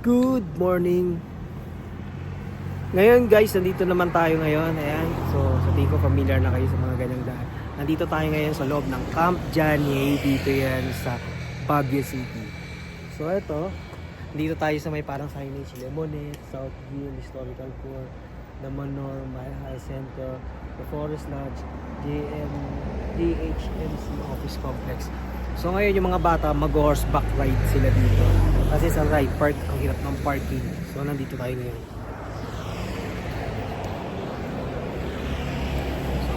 Good morning. Ngayon guys, nandito naman tayo ngayon. Ayan. So, sabihin ko familiar na kayo sa mga ganyang daan. Nandito tayo ngayon sa loob ng Camp Janie. Dito yan sa Baguio City. So, ito. Dito tayo sa may parang signage. Lemonet, Southview, Historical Core, The Manor, Mahal Center, The Forest Lodge, DHMC Office Complex. So ngayon yung mga bata mag-horseback ride sila dito. Kasi sa ride park, ang hirap ng parking. So nandito tayo ngayon. So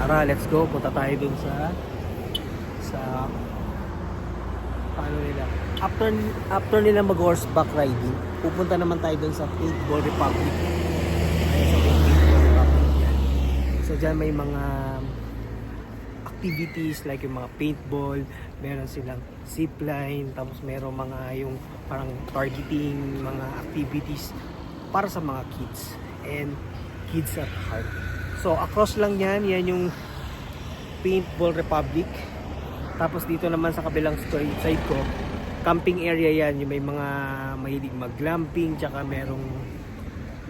tara, let's go. Punta tayo dun sa paano nila. After nila mag-horseback riding, pupunta naman tayo dun sa Paintball Republic. Ayun sa Paintball Republic yan. So dyan may mga activities like yung mga paintball, meron silang zipline, tapos meron mga yung parang targeting, mga activities para sa mga kids and kids at heart. So across lang yan yung Paintball Republic. Tapos dito naman sa kabilang side ko, camping area yan, yung may mga mahilig mag-glamping, tsaka merong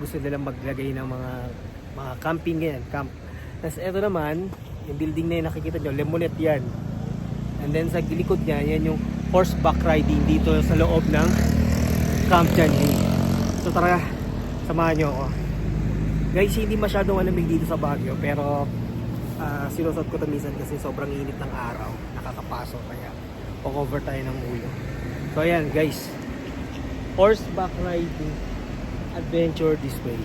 gusto nilang maglagay ng mga camping yan, camp. Tapos ito naman, yung building na yung nakikita nyo, Lemonet yan. And then sa likod niya, yan yung horseback riding dito sa loob ng Camp Janie. So tara, samahan nyo ako. Guys, hindi masyadong malamig dito sa Baguio, pero sinusot ko ito minsan kasi sobrang init ng araw. Nakakapasok, kaya pa-cover tayo ng ulo. So ayan guys, horseback riding adventure this way.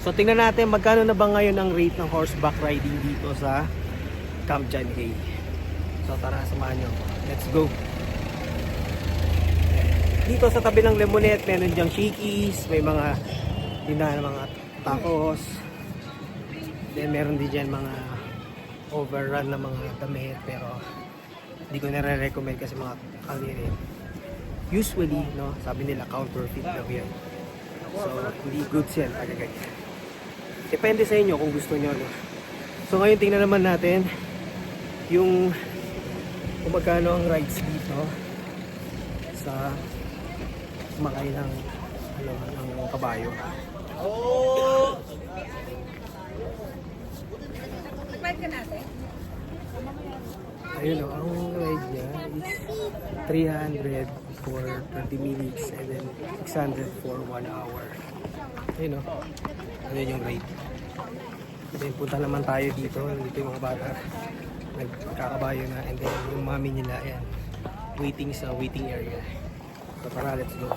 So tingnan natin magkano na ba ngayon ang rate ng horseback riding dito sa Camp Janie. So tara, samahan nyo. Let's go. Dito sa tabi ng Lemonet, meron dyang Shakey's, may mga tindahan ng mga tacos. Then meron din dyan mga overrun na mga damit, pero hindi ko nare-recommend kasi mga kanina. Usually, no, sabi nila counterfeit daw yan. So hindi good yan talaga guys. Depende sa inyo kung gusto nyo, no? So ngayon tingnan naman natin yung kung magkano ang rides dito sa sumakay ng kabayo. Ayun o, ang ride niya is 300 for 20 minutes and then 600 for 1 hour. Ayun o, ayun yung ride. Then punta naman tayo dito yung mga bata nagkakabayo na, and then yung mami nila, ayan, waiting sa waiting area. So tara, let's go.